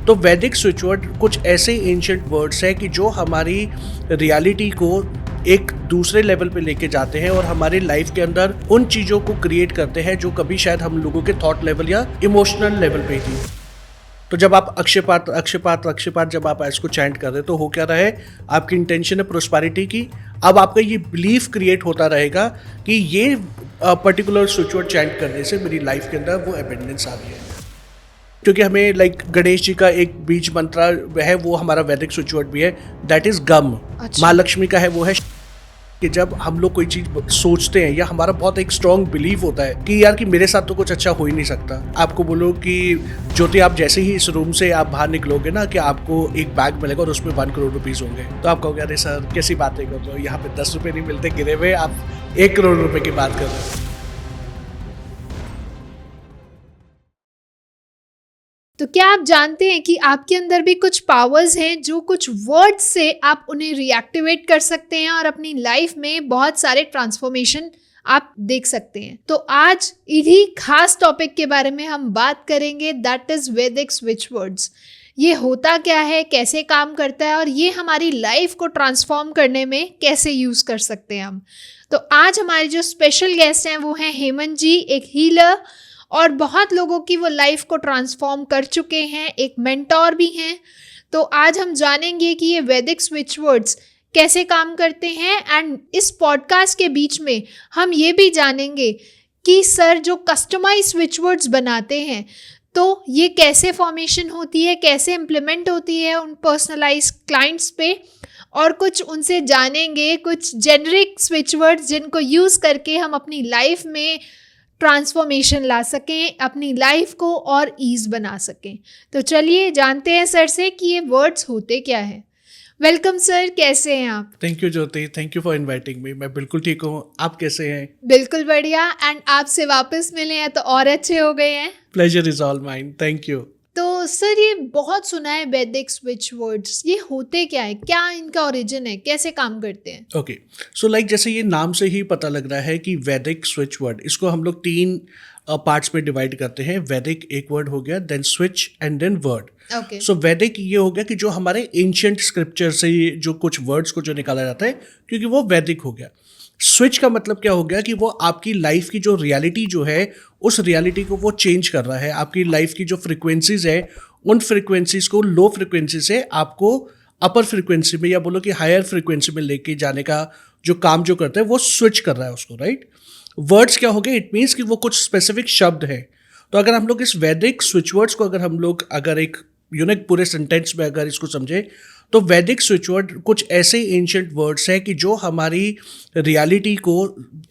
तो वैदिक switch word कुछ ऐसे एंशिएंट वर्ड्स हैं कि जो हमारी रियलिटी को एक दूसरे लेवल पे लेके जाते हैं और हमारे लाइफ के अंदर उन चीज़ों को क्रिएट करते हैं जो कभी शायद हम लोगों के थॉट लेवल या इमोशनल लेवल पे थी। तो जब आप अक्षयपात जब आप इसको चैंट कर रहे तो हो क्या रहा है, आपकी इंटेंशन है प्रोस्पेरिटी की। अब आपका ये बिलीफ क्रिएट होता रहेगा कि ये पर्टिकुलर स्विच वर्ड चैंट करने से मेरी लाइफ के अंदर वो एबेंडेंस आ रही है। क्योंकि हमें गणेश जी का एक बीज मंत्र है, वो हमारा वैदिक स्विच वर्ड भी है, दैट इज गम। अच्छा। माँ लक्ष्मी का है वो है कि जब हम लोग कोई चीज सोचते हैं या हमारा बहुत एक स्ट्रॉन्ग बिलीव होता है कि यार कि मेरे साथ तो कुछ अच्छा हो ही नहीं सकता। आपको बोलो कि ज्योति आप जैसे ही इस रूम से आप बाहर निकलोगे ना कि आपको एक बैग मिलेगा और उसमें 1 करोड़ रुपीज होंगे, तो आप कहोगे अरे सर कैसी बातें कर रहे हो, यहाँ पे 10 रुपए नहीं मिलते गिरे हुए, आप 1 करोड़ रुपए की बात कर रहे हो। तो क्या आप जानते हैं कि आपके अंदर भी कुछ पावर्स हैं जो कुछ वर्ड्स से आप उन्हें रिएक्टिवेट कर सकते हैं और अपनी लाइफ में बहुत सारे ट्रांसफॉर्मेशन आप देख सकते हैं। तो आज इन्हीं खास टॉपिक के बारे में हम बात करेंगे, दैट इज वैदिक स्विच वर्ड्स। ये होता क्या है, कैसे काम करता है और ये हमारी लाइफ को ट्रांसफॉर्म करने में कैसे यूज कर सकते हैं हम। तो आज हमारे जो स्पेशल गेस्ट हैं वो हैं हेमंत जी, एक हीलर और बहुत लोगों की वो लाइफ को ट्रांसफॉर्म कर चुके हैं, एक मेंटोर भी हैं। तो आज हम जानेंगे कि ये वैदिक स्विच वर्ड्स कैसे काम करते हैं एंड इस पॉडकास्ट के बीच में हम ये भी जानेंगे कि सर जो कस्टमाइज स्विच वर्ड्स बनाते हैं तो ये कैसे फॉर्मेशन होती है, कैसे इम्प्लीमेंट होती है उन पर्सनलाइज क्लाइंट्स पे, और कुछ उनसे जानेंगे कुछ जेनरिक स्विच वर्ड्स जिनको यूज़ करके हम अपनी लाइफ में ट्रांसफॉर्मेशन ला सकें, अपनी लाइफ को और ईज बना सकें। तो चलिए जानते हैं सर से कि ये वर्ड्स होते क्या है। वेलकम सर, कैसे हैं आप? Thank you Jyoti, thank you for inviting me. मैं बिल्कुल ठीक हूँ, आप कैसे हैं? बिल्कुल बढ़िया, एंड आपसे वापस मिले हैं तो और अच्छे हो गए हैं। Pleasure is all mine, thank you. तो सर ये बहुत सुना है वैदिक स्विच वर्ड्स, ये होते क्या है, क्या इनका ओरिजिन है, कैसे काम करते हैं? ओके, सो जैसे ये नाम से ही पता लग रहा है कि वैदिक स्विच वर्ड, इसको हम लोग 3 पार्ट्स में डिवाइड करते हैं। वैदिक एक वर्ड हो गया, then switch and then word. Okay. So Vedic ये हो गया कि जो हमारे एंशिएंट स्क्रिप्चर से जो कुछ वर्ड्स को जो निकाला जाता है, क्योंकि वो वैदिक हो गया। स्विच का मतलब क्या हो गया कि वो आपकी लाइफ की जो रियलिटी जो है उस रियलिटी को वो चेंज कर रहा है। आपकी लाइफ की जो फ्रिक्वेंसीज है उन फ्रिक्वेंसीज को लो फ्रिक्वेंसी से आपको अपर फ्रिक्वेंसी में या बोलो कि हायर फ्रिक्वेंसी में लेके जाने का जो काम जो करता है वो स्विच कर रहा है उसको, राइट। वर्ड्स क्या हो गए, इट मीन्स कि वो कुछ स्पेसिफिक शब्द है। तो अगर हम लोग इस वैदिक स्विच वर्ड्स को अगर एक यूनिक पूरे सेंटेंस में अगर इसको समझे तो वैदिक स्विच वर्ड कुछ ऐसे एंशिएंट वर्ड्स हैं कि जो हमारी रियलिटी को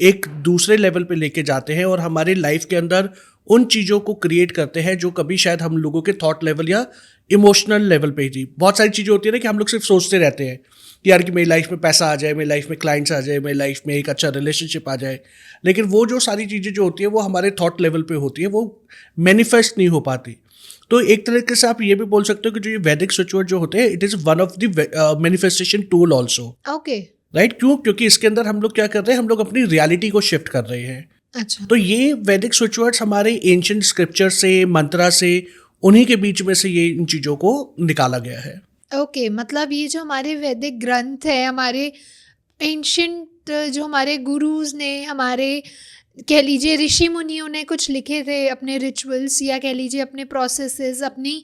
एक दूसरे लेवल पे लेके जाते हैं और हमारे लाइफ के अंदर उन चीज़ों को क्रिएट करते हैं जो कभी शायद हम लोगों के थॉट लेवल या इमोशनल लेवल पे ही थी। बहुत सारी चीज़ें होती है ना कि हम लोग सिर्फ सोचते रहते हैं कि यार कि मेरी लाइफ में पैसा आ जाए, मेरी लाइफ में क्लाइंट्स आ जाए, मेरी लाइफ में एक अच्छा रिलेशनशिप आ जाए, लेकिन वो जो सारी चीज़ें जो होती है वो हमारे थॉट लेवल पे होती है, वो मैनिफेस्ट नहीं हो पाती। तो एक तरीके से आप ये भी बोल सकते हो कि जो ये वैदिक स्विच वर्ड जो होते हैं, it is one of the manifestation tool also. Okay, right, क्यों? क्योंकि इसके अंदर हम लोग क्या कर रहे हैं, हम लोग अपनी रियलिटी को शिफ्ट कर रहे हैं। अच्छा। तो ये वैदिक स्विच वर्ड्स हमारे एंशिएंट स्क्रिप्चर से, मंत्रा से, उन्हीं के बीच में से ये इन चीज़ों को निकाला गया है। ओके, मतलब ये जो हमारे वैदिक ग्रंथ है, हमारे एंशियंट जो हमारे गुरुज ने, हमारे कह लीजिए ऋषि मुनियों ने कुछ लिखे थे अपने रिचुअल्स या कह लीजिए अपने प्रोसेसेस, अपनी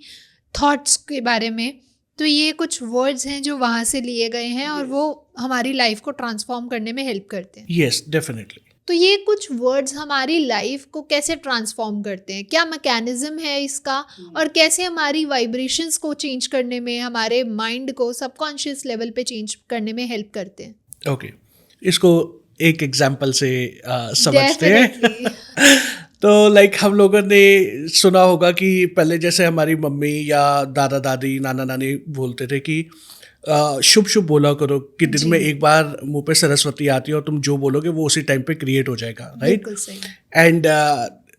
थॉट्स के बारे में, तो ये कुछ वर्ड्स हैं जो वहाँ से लिए गए हैं और वो हमारी लाइफ को ट्रांसफॉर्म करने में हेल्प करते हैं। Yes, definitely. तो ये कुछ वर्ड्स हमारी लाइफ को कैसे ट्रांसफॉर्म करते हैं, क्या मैकेनिज्म है इसका, और कैसे हमारी वाइब्रेशंस को चेंज करने में, हमारे माइंड को सबकॉन्शियस लेवल पे चेंज करने में हेल्प करते हैं? ओके, इसको एक एग्जाम्पल से समझते हैं। तो हम लोगों ने सुना होगा कि पहले जैसे हमारी मम्मी या दादा दादी, नाना नानी बोलते थे कि शुभ शुभ बोला करो कि दिन में एक बार मुंह पे सरस्वती आती है और तुम जो बोलोगे वो उसी टाइम पे क्रिएट हो जाएगा, राइट। एंड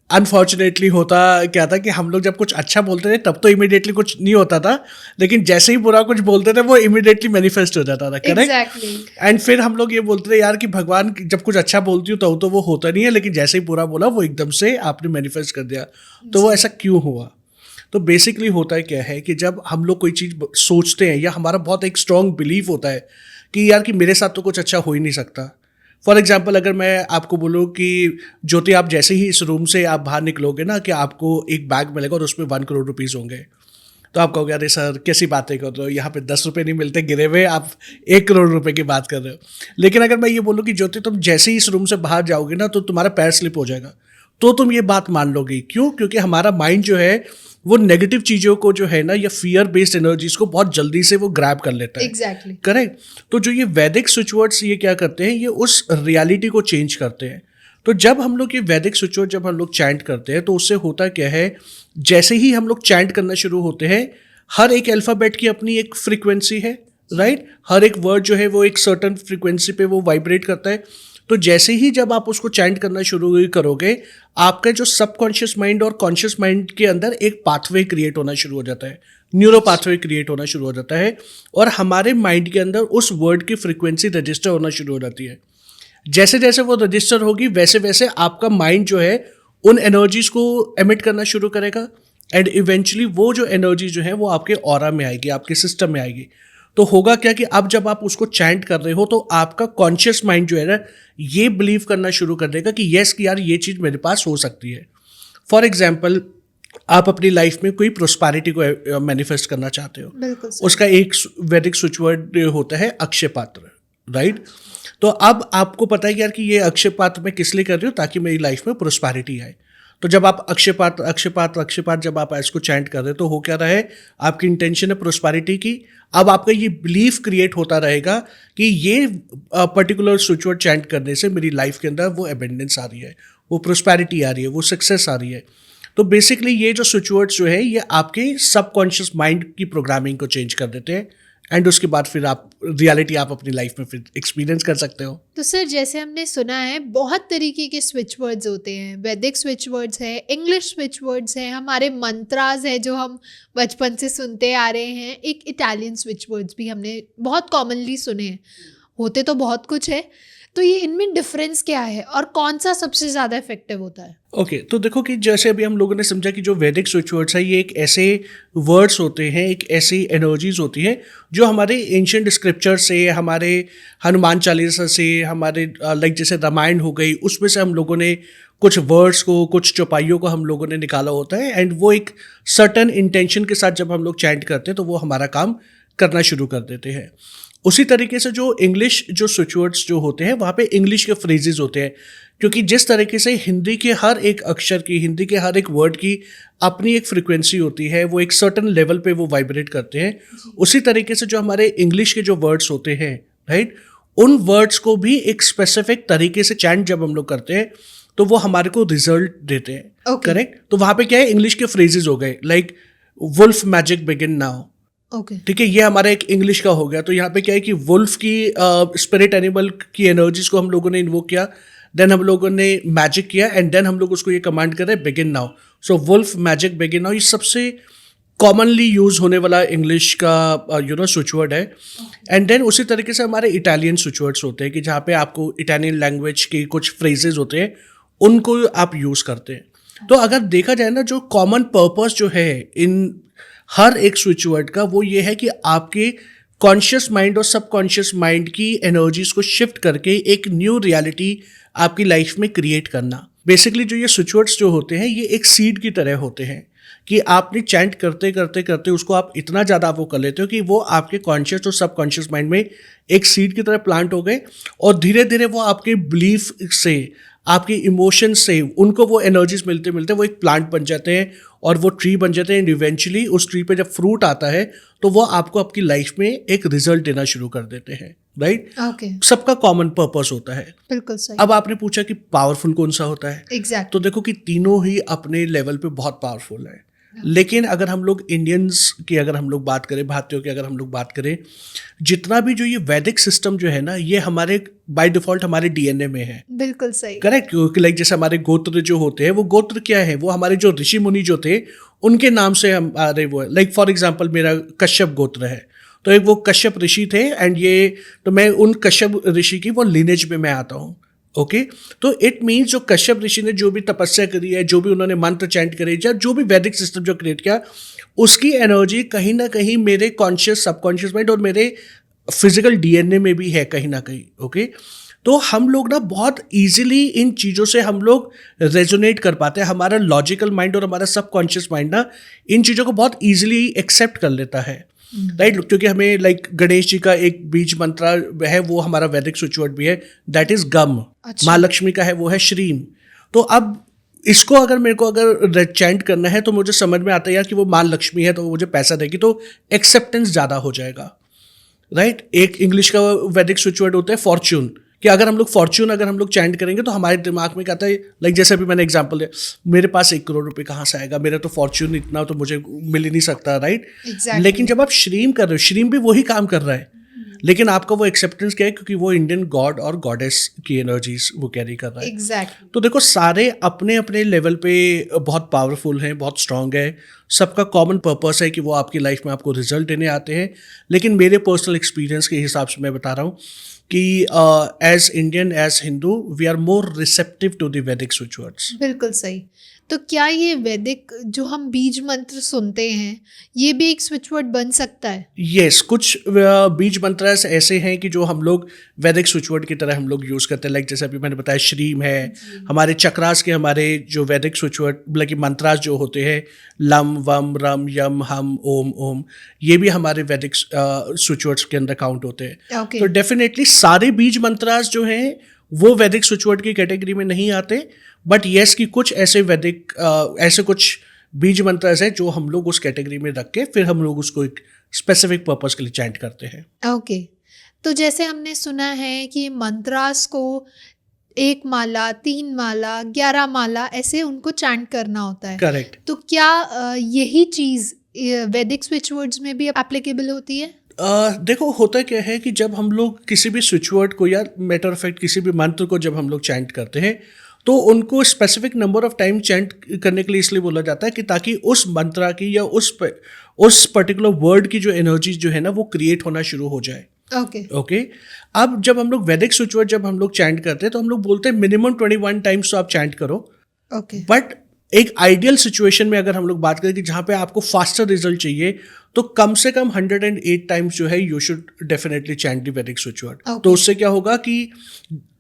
अनफॉर्चुनेटली होता क्या था कि हम लोग जब कुछ अच्छा बोलते थे तब तो इमिडिएटली कुछ नहीं होता था, लेकिन जैसे ही बुरा कुछ बोलते थे वो इमिडिएटली मैनिफेस्ट हो जाता था, करेक्ट। एंड फिर हम लोग ये बोलते थे यार कि भगवान जब कुछ अच्छा बोलती हो तो वो होता नहीं है, लेकिन जैसे ही बुरा बोला वो एकदम से आपने मैनिफेस्ट कर दिया। तो वो ऐसा क्यों हुआ? तो बेसिकली होता है क्या है कि जब हम लोग कोई चीज़ सोचते हैं या हमारा बहुत एक स्ट्रॉन्ग बिलीव होता है कि यार कि मेरे साथ तो कुछ अच्छा हो ही नहीं सकता। फॉर एग्जाम्पल अगर मैं आपको बोलूँ कि ज्योति आप जैसे ही इस रूम से आप बाहर निकलोगे ना कि आपको एक बैग मिलेगा और उसमें 1 करोड़ रुपीज़ होंगे, तो आप कहोगे अरे सर कैसी बातें कर रहे हो, यहाँ पे 10 रुपये नहीं मिलते गिरे हुए, आप 1 करोड़ रुपए की बात कर रहे हो। लेकिन अगर मैं ये बोलूँ कि ज्योति तुम जैसे ही इस रूम से बाहर जाओगे ना तो तुम्हारा पैर स्लिप हो जाएगा, तो तुम ये बात मान लोगी। क्यों? क्योंकि हमारा माइंड जो है वो नेगेटिव चीज़ों को जो है ना या फियर बेस्ड एनर्जीज को बहुत जल्दी से वो ग्रैब कर लेता है। एग्जैक्टली। करेक्ट। तो जो ये वैदिक स्विच वर्ड्स ये क्या करते हैं, ये उस रियलिटी को चेंज करते हैं। तो जब हम लोग ये वैदिक स्विच वर्ड जब हम लोग चैंट करते हैं तो उससे होता क्या है, जैसे ही हम लोग चैंट करना शुरू होते हैं, हर एक अल्फ़ाबेट की अपनी एक फ्रीक्वेंसी है, राइट। हर एक वर्ड जो है वो एक सर्टन फ्रीक्वेंसी पे वो वाइब्रेट करता है। तो जैसे ही जब आप उसको चैंट करना शुरू करोगे, आपका जो सबकॉन्शियस माइंड और कॉन्शियस माइंड के अंदर एक पाथवे क्रिएट होना शुरू हो जाता है, न्यूरो पाथवे क्रिएट होना शुरू हो जाता है, और हमारे माइंड के अंदर उस वर्ड की फ्रीक्वेंसी रजिस्टर होना शुरू हो जाती है। जैसे जैसे वो रजिस्टर होगी वैसे वैसे आपका माइंड जो है उन एनर्जीज को एमिट करना शुरू करेगा, एंड इवेंचुअली वो जो एनर्जी जो है वो आपके ऑरा में आएगी, आपके सिस्टम में आएगी। तो होगा क्या कि अब जब आप उसको चैंट कर रहे हो तो आपका कॉन्शियस माइंड जो है ना ये बिलीव करना शुरू कर देगा कि यस कि यार ये चीज़ मेरे पास हो सकती है। फॉर एग्जाम्पल आप अपनी लाइफ में कोई प्रोस्पैरिटी को मैनिफेस्ट करना चाहते हो, बिल्कुल सही। उसका एक वैदिक स्विच वर्ड होता है अक्षय पात्र, राइट। तो अब आपको पता है कि यार कि ये अक्षय पात्र मैं किस लिए कर रही हूँ, ताकि मेरी लाइफ में प्रोस्पैरिटी आए। तो जब आप अक्षय पात्र जब आप इसको चैंट कर रहे हो तो हो क्या रहा है, आपकी इंटेंशन है प्रोस्पैरिटी की। अब आपका ये बिलीफ क्रिएट होता रहेगा कि ये पर्टिकुलर स्विच वर्ड चैंट करने से मेरी लाइफ के अंदर वो एबेंडेंस आ रही है, वो प्रोस्पैरिटी आ रही है, वो सक्सेस आ रही है। तो बेसिकली ये जो स्विच वर्ड्स जो है ये आपके सबकॉन्शियस माइंड की प्रोग्रामिंग को चेंज कर देते हैं, एंड उसके बाद फिर आप रियलिटी आप अपनी लाइफ में फिर एक्सपीरियंस कर सकते हो। तो सर जैसे हमने सुना है बहुत तरीके के स्विच वर्ड्स होते हैं, वैदिक स्विच वर्ड्स है, इंग्लिश स्विच वर्ड्स है, हमारे मंत्रास है जो हम बचपन से सुनते आ रहे हैं, एक इटालियन स्विच वर्ड्स भी हमने बहुत कॉमनली सुने हैं। होते तो बहुत कुछ है, तो ये इनमें डिफरेंस क्या है और कौन सा सबसे ज़्यादा इफेक्टिव होता है? ओके, तो देखो कि जैसे अभी हम लोगों ने समझा कि जो वैदिक स्विच वर्ड्स है ये एक ऐसे वर्ड्स होते हैं, एक ऐसी एनर्जीज होती हैं जो हमारे एंशिएंट स्क्रिप्चर से, हमारे हनुमान चालीसा से, हमारे लाइक जैसे रामायण हो गई, उसमें से हम लोगों ने कुछ वर्ड्स को, कुछ चौपाइयों को हम लोगों ने निकाला होता है, एंड वो एक सर्टन इंटेंशन के साथ जब हम लोग चैंट करते हैं तो वो हमारा काम करना शुरू कर देते हैं। उसी तरीके से जो इंग्लिश जो स्विच वर्ड्स जो होते हैं वहाँ पे इंग्लिश के फ्रेजेस होते हैं, क्योंकि जिस तरीके से हिंदी के हर एक अक्षर की, हिंदी के हर एक वर्ड की अपनी एक फ्रीक्वेंसी होती है, वो एक सर्टन लेवल पे वो वाइब्रेट करते हैं, उसी तरीके से जो हमारे इंग्लिश के जो वर्ड्स होते हैं, राइट, उन वर्ड्स को भी एक स्पेसिफिक तरीके से चैंट जब हम लोग करते हैं तो वो हमारे को रिजल्ट देते हैं, करेक्ट। तो वहाँ पे क्या है, इंग्लिश के फ्रेजेस हो गए like wolf magic begin now, ठीक है, ये हमारा एक इंग्लिश का हो गया। तो यहाँ पे क्या है कि वुल्फ की स्पिरिट एनिमल की एनर्जीज को हम लोगों ने इन्वोक किया, देन हम लोगों ने मैजिक किया, एंड देन हम लोग उसको ये कमांड कर रहे हैं बिगिन नाउ। सो वुल्फ मैजिक बिगिन नाउ, ये सबसे कॉमनली यूज होने वाला इंग्लिश का स्विच वर्ड है। एंड देन उसी तरीके से हमारे इटालियन स्विच वर्ड्स होते हैं कि जहाँ पे आपको इटालियन लैंग्वेज के कुछ फ्रेजेस होते हैं उनको आप यूज करते हैं। तो अगर देखा जाए ना, जो कॉमन पर्पस जो है इन हर एक स्विच वर्ड का, वो ये है कि आपके कॉन्शियस माइंड और सबकॉन्शियस माइंड की एनर्जीज को शिफ्ट करके एक न्यू रियलिटी आपकी लाइफ में क्रिएट करना। बेसिकली जो ये स्विच वर्ड्स जो होते हैं ये एक सीड की तरह होते हैं कि आपने चैंट करते करते करते उसको आप इतना ज़्यादा वो कर लेते हो कि वो आपके कॉन्शियस और सबकॉन्शियस माइंड में एक सीड की तरह प्लांट हो गए, और धीरे धीरे वो आपके बिलीफ से, आपके इमोशन से उनको वो एनर्जीज मिलते मिलते वो एक प्लांट बन जाते हैं और वो ट्री बन जाते हैं, एंड इवेंचुअली उस ट्री पे जब फ्रूट आता है तो वो आपको आपकी लाइफ में एक रिजल्ट देना शुरू कर देते हैं, राइट। सबका कॉमन पर्पस होता है। बिल्कुल सही। अब आपने पूछा कि पावरफुल कौन सा होता है, एग्जैक्ट। तो देखो कि तीनों ही अपने लेवल पे बहुत पावरफुल है, लेकिन अगर हम लोग इंडियंस की अगर हम लोग बात करें, भारतीयों की अगर हम लोग बात करें, जितना भी जो ये वैदिक सिस्टम जो है ना, ये हमारे बाय डिफॉल्ट हमारे डीएनए में है। बिल्कुल सही, करेक्ट। क्योंकि लाइक जैसे हमारे गोत्र जो होते हैं, वो गोत्र क्या है, वो हमारे जो ऋषि मुनि जो थे उनके नाम से हमारे वो है। लाइक फॉर एग्जाम्पल मेरा कश्यप गोत्र है, तो एक वो कश्यप ऋषि थे, एंड ये तो मैं उन कश्यप ऋषि की वो लिनेज में मैं आता हूँ, ओके तो इट मीन्स जो कश्यप ऋषि ने जो भी तपस्या करी है, जो भी उन्होंने मंत्र चैंट करे, या जो भी वैदिक सिस्टम जो क्रिएट किया, उसकी एनर्जी कहीं ना कहीं मेरे कॉन्शियस सबकॉन्शियस माइंड और मेरे फिजिकल डीएनए में भी है कहीं ना कहीं। ओके तो हम लोग ना बहुत इजीली इन चीज़ों से हम लोग रेजोनेट कर पाते हैं। हमारा लॉजिकल माइंड और हमारा सबकॉन्शियस माइंड ना इन चीज़ों को बहुत इजीली एक्सेप्ट कर लेता है, राइट क्योंकि हमें लाइक गणेश जी का एक बीज मंत्र है, वो हमारा वैदिक स्विच वर्ड भी है, दैट इज गम। अच्छा। माँ लक्ष्मी का है वो है श्रीम। तो अब इसको अगर मेरे को अगर चैंट करना है तो मुझे समझ में आता है यार कि वो माँ लक्ष्मी है तो वो मुझे पैसा देगी, तो एक्सेप्टेंस ज़्यादा हो जाएगा, राइट। एक इंग्लिश का वैदिक स्विच वर्ड होता है फॉर्च्यून, कि अगर हम लोग फॉर्च्यून अगर हम लोग चैंट करेंगे तो हमारे दिमाग में क्या आता है, लाइक जैसे अभी मैंने एग्जांपल दिया, मेरे पास 1 करोड़ रुपए कहाँ से आएगा, मेरा तो फॉर्च्यून इतना तो मुझे मिल ही नहीं सकता, राइट। Exactly. लेकिन जब आप श्रीम कर रहे हो, श्रीम भी वही काम कर रहा है, लेकिन आपका वो एक्सेप्टेंस क्या है, क्योंकि वो इंडियन गॉड और गॉडेस की एनर्जीज वो कैरी कर रहा है। एग्जैक्टली। तो देखो सारे अपने अपने लेवल पे बहुत पावरफुल हैं, बहुत स्ट्रांग है, सबका कॉमन पर्पस है कि वो आपकी लाइफ में आपको रिजल्ट देने आते हैं। लेकिन मेरे पर्सनल एक्सपीरियंस के हिसाब से मैं बता रहा हूँ कि as Indian as Hindu we are more receptive to the Vedic switch words. बिल्कुल सही। तो क्या ये वैदिक जो हम बीज मंत्र सुनते हैं ये भी एक स्विच वर्ड बन सकता है? यस, कुछ बीज मंत्र ऐसे हैं कि जो हम लोग वैदिक स्विच वर्ड की तरह हम लोग यूज़ करते हैं, लाइक जैसे अभी मैंने बताया श्रीम है, हमारे चक्रास के हमारे जो वैदिक स्विच वर्ड मतलब कि मंत्रास जो होते हैं, लम वम रम यम हम ओम ओम, ये भी हमारे वैदिक स्विच वर्ड्स के अंदर काउंट होते हैं। ओके। तो डेफिनेटली सारे बीज मंत्रास जो हैं वो वैदिक स्विच वर्ड की कैटेगरी में नहीं आते, बट यस कि कुछ ऐसे वैदिक ऐसे कुछ बीज मंत्र है जो हम लोग उस कैटेगरी में रख के फिर हम लोग उसको एक स्पेसिफिक पर्पस के लिए चैंट करते हैं। ओके। तो जैसे हमने सुना है कि मंत्रास को 1 माला, 3 माला, 11 माला ऐसे उनको चैंट करना होता है। करेक्ट। तो क्या यही चीज़ वैदिक स्विच वर्ड्स में भी एप्लीकेबल होती है? देखो होता क्या है कि जब हम लोग किसी भी स्विच वर्ड को या मैटर ऑफ फैक्ट किसी भी मंत्र को जब हम लोग चैंट करते हैं तो उनको specific number of time chant करने के लिए इसलिए बोला जाता है कि ताकि उस मंत्रा की या उस पर्टिकुलर वर्ड की जो एनर्जी जो है ना वो क्रिएट होना शुरू हो जाए। ओके। अब जब हम लोग वैदिक स्विच वर्ड जब हम लोग चैंट करते हैं तो हम लोग बोलते हैं मिनिमम 21 टाइम्स तो आप चैंट करो। ओके। बट एक आइडियल सिचुएशन में अगर हम लोग बात करें कि जहाँ पे आपको फास्टर रिजल्ट चाहिए तो कम से कम 108 टाइम्स जो है you should definitely chant the Vedic switch word. तो उससे क्या होगा कि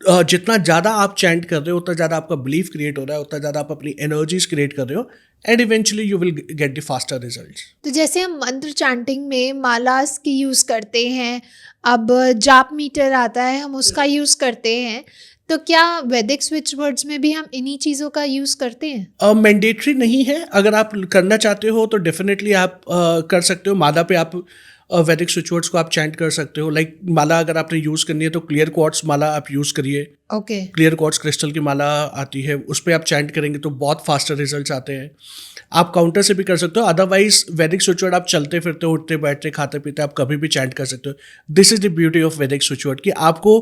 जितना ज़्यादा आप चैंट कर रहे हो उतना ज़्यादा आपका बिलीफ क्रिएट हो रहा है, उतना ज़्यादा आप अपनी एनर्जीज क्रिएट कर रहे हो and eventually you will get the faster results. तो जैसे हम मंत्र चैंटिंग में मालास की यूज़ करते हैं, अब जाप मीटर आता है हम उसका यूज़ करते हैं, तो क्या वैदिक स्विच वर्ड्स में भी हम इन्हीं चीज़ों का यूज़ करते हैं? मैंडेटरी नहीं है, अगर आप करना चाहते हो तो डेफिनेटली आप कर सकते हो। माला पे आप वैदिक स्विच वर्ड्स को आप चैंट कर सकते हो। लाइक माला अगर आपने यूज़ करनी है तो क्लियर क्वार्ट्स माला आप यूज़ करिए। ओके। क्लियर क्वार्ट्स क्रिस्टल की माला आती है, उस पर आप चैंट करेंगे तो बहुत फास्टर रिजल्ट्स आते हैं। आप काउंटर से भी कर सकते हो, अदरवाइज वैदिक स्विच वर्ड आप चलते फिरते उठते बैठते खाते पीते आप कभी भी चैंट कर सकते हो। This is the beauty of वैदिक स्विच वर्ड कि आपको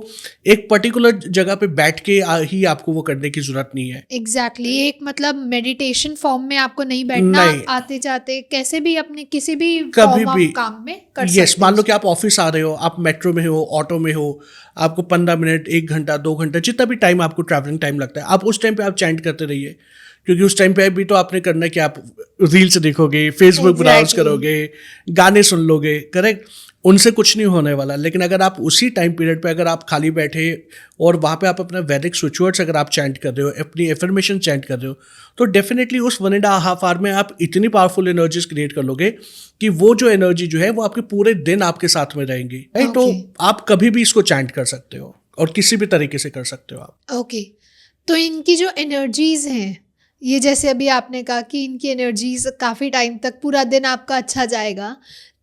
एक पर्टिकुलर जगह पे बैठ के ही आपको वो करने की जरूरत नहीं है। एग्जैक्टली। एक मतलब मेडिटेशन फॉर्म में आपको नहीं बैठना, नहीं। आते जाते कैसे भी अपने किसी भी कभी फॉर्म भी ऑफ काम में कर सकते यस, मान लो कि आप ऑफिस आ रहे हो, आप मेट्रो में हो, ऑटो में हो, आपको 15 मिनट 1 घंटा 2 घंटा जितना भी टाइम आपको ट्रैवलिंग टाइम लगता है, आप उस टाइम पे आप चैंट करते रहिए, क्योंकि उस टाइम पे भी तो आपने करना है कि आप रील्स देखोगे, फेसबुक ब्राउज करोगे, गाने सुन लोगे, करेक्ट, उनसे कुछ नहीं होने वाला। लेकिन अगर आप उसी टाइम पीरियड पे अगर आप खाली बैठे और वहाँ पे आप अपना वैदिक स्विच वर्ड्स अगर आप चैंट कर रहे हो, अपनी एफर्मेशन चैंट कर रहे हो, तो डेफिनेटली उस 1.5 आवर में आप इतनी पावरफुल एनर्जीज क्रिएट कर लोगे कि वो जो एनर्जी जो है वो आपके पूरे दिन आपके साथ में रहेंगी, राइट। तो आप कभी भी इसको चैंट कर सकते हो और किसी भी तरीके से कर सकते हो आप। ओके। तो इनकी जो एनर्जीज हैं, ये जैसे अभी आपने कहा कि इनकी एनर्जीज काफ़ी टाइम तक पूरा दिन आपका अच्छा जाएगा,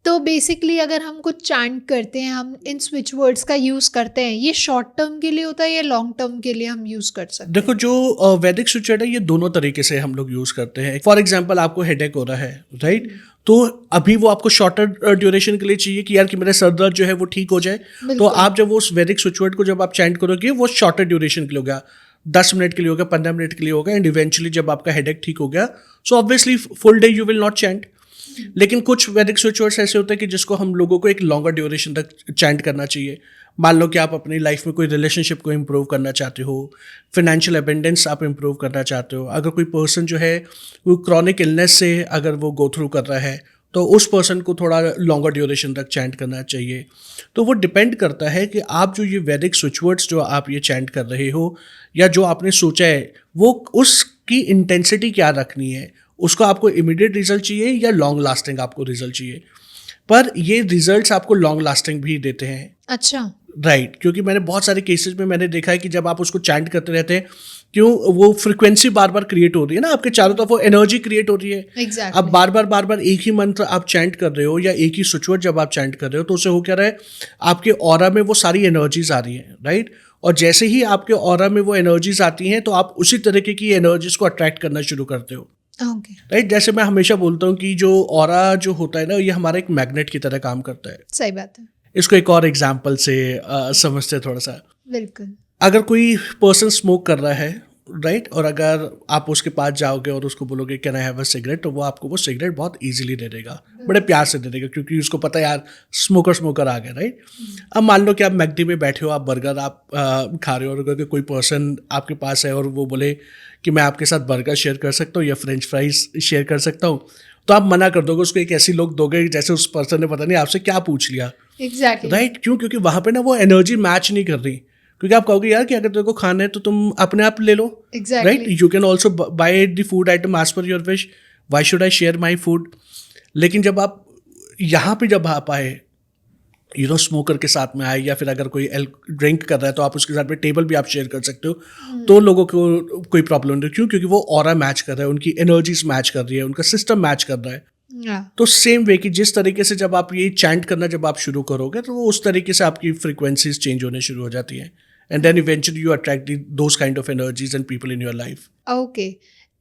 तो बेसिकली अगर हम कुछ चैंट करते हैं, हम इन स्विच वर्ड्स का यूज़ करते हैं, ये शॉर्ट टर्म के लिए होता है या लॉन्ग टर्म के लिए हम यूज़ कर सकते हैं? देखो जो वैदिक स्विच वर्ड है ये दोनों तरीके से हम लोग यूज़ करते हैं। फॉर एग्जाम्पल आपको हेडेक हो रहा है, राइट, तो अभी वो आपको शॉर्टर ड्यूरेशन के लिए चाहिए कि यार कि मेरा सर दर्द जो है वो ठीक हो जाए, तो आप जब वो उस वैदिक स्विच वर्ड को जब आप चैंट करोगे वो शॉर्टर ड्यूरेशन के लिए होगा, 10 मिनट के लिए होगा, 15 मिनट के लिए होगा, एंड इवेंचुअली जब आपका हेडेक ठीक हो गया so obviously full day you will not chant. लेकिन कुछ वैदिक स्विच वर्ड्स ऐसे होते हैं कि जिसको हम लोगों को एक लॉन्गर ड्यूरेशन तक चैंट करना चाहिए। मान लो कि आप अपनी लाइफ में कोई रिलेशनशिप को इम्प्रूव करना चाहते हो, फिनेंशियल एबेंडेंस आप इम्प्रूव करना चाहते हो, अगर कोई पर्सन जो है वो क्रॉनिक इलनेस से अगर वो गो थ्रू कर रहा है तो उस पर्सन को थोड़ा लॉन्गर ड्यूरेशन तक चैंट करना चाहिए। तो वो डिपेंड करता है कि आप जो ये वैदिक स्विच वर्ड्स जो आप ये चैंट कर रहे हो या जो आपने सोचा है वो उसकी इंटेंसिटी क्या रखनी है, उसको आपको इमीडिएट रिजल्ट चाहिए या लॉन्ग लास्टिंग आपको रिजल्ट चाहिए। पर ये रिजल्ट्स आपको लॉन्ग लास्टिंग भी देते हैं। अच्छा, राइट, क्योंकि मैंने बहुत सारे केसेस में मैंने देखा है कि जब आप उसको चैंट करते रहते हैं, क्यों वो फ्रिक्वेंसी बार बार क्रिएट हो रही है ना, आपके चारों तरफ वो एनर्जी क्रिएट हो रही है। एग्जैक्टली। अब बार बार एक ही मंत्र आप चैंट कर रहे हो या एक ही स्विच वर्ड जब आप चैंट कर रहे हो तो उससे हो क्या रहा है, आपके ऑरा में वो सारी एनर्जीज आ रही हैं, राइट। और जैसे ही आपके ऑरा में वो एनर्जीज आती हैं तो आप उसी तरीके की एनर्जीज को अट्रैक्ट करना शुरू करते हो, ओके, राइट। जैसे मैं हमेशा बोलता हूँ कि जो ऑरा जो होता है ना, ये हमारा एक मैग्नेट की तरह काम करता है। सही बात है, इसको एक और एग्जाम्पल से समझते हैं थोड़ा सा। बिल्कुल। अगर कोई पर्सन स्मोक कर रहा है, राइट, और अगर आप उसके पास जाओगे और उसको बोलोगे can I have a cigarette, तो वो आपको वो सिगरेट बहुत इजीली दे देगा, बड़े प्यार से दे देगा, क्योंकि उसको पता है यार स्मोकर आ गया, राइट। अब मान लो कि आप मैकडी में बैठे हो, आप बर्गर आप खा रहे हो, और अगर कोई पर्सन आपके पास है और वो बोले कि मैं आपके साथ बर्गर शेयर कर सकता हूँ या फ्रेंच फ्राइज शेयर कर सकता हूँ, तो आप मना कर दोगे उसको। एक ऐसी लोग दोगे जैसे उस पर्सन ने पता नहीं आपसे क्या पूछ लिया, एग्जैक्टली, राइट। क्यों? क्योंकि वहाँ पे ना वो एनर्जी मैच नहीं कर रही, क्योंकि आप कहोगे यार कि अगर तेरे को खाना है तो तुम अपने आप ले लो, right. You can also buy the food item as per your wish, why should I share my food. लेकिन जब आप यहाँ पे जब आप आए, स्मोकर के साथ में आए, या फिर अगर कोई ड्रिंक कर रहा है तो आप उसके साथ में टेबल भी आप शेयर कर सकते हो, तो लोगों को कोई प्रॉब्लम नहीं। क्यों? क्योंकि वो ऑरा मैच कर रहा है, उनकी एनर्जीज मैच कर रही है, उनका सिस्टम मैच कर रहा है। तो सेम वे कि जिस तरीके से जब आप ये चैंट करना जब आप शुरू करोगे तो वो उस तरीके से आपकी फ्रीक्वेंसीज चेंज होने शुरू हो जाती हैं, and then eventually you attract those kind of energies and people in your life. Okay.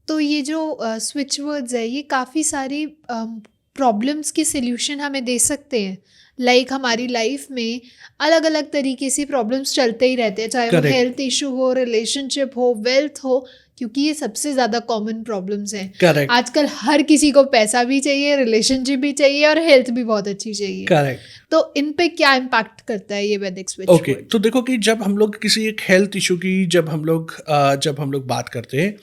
तो ये जो स्विच वर्ड्स है, ये काफ़ी सारी प्रॉब्लम्स की सल्यूशन हमें दे सकते हैं। लाइक हमारी लाइफ में अलग अलग तरीके से प्रॉब्लम्स चलते ही रहते हैं, चाहे वो Correct. हेल्थ इशू हो, रिलेशनशिप हो, वेल्थ हो, क्योंकि ये सबसे ज़्यादा कॉमन प्रॉब्लम्स हैं। करेक्ट, आजकल हर किसी को पैसा भी चाहिए, रिलेशनशिप भी चाहिए और हेल्थ भी बहुत अच्छी चाहिए। करेक्ट। तो इन पे क्या इम्पैक्ट करता है ये वैदिक स्विच ओके, वर्ड? तो देखो कि जब हम लोग किसी एक हेल्थ इशू की जब हम लोग बात करते हैं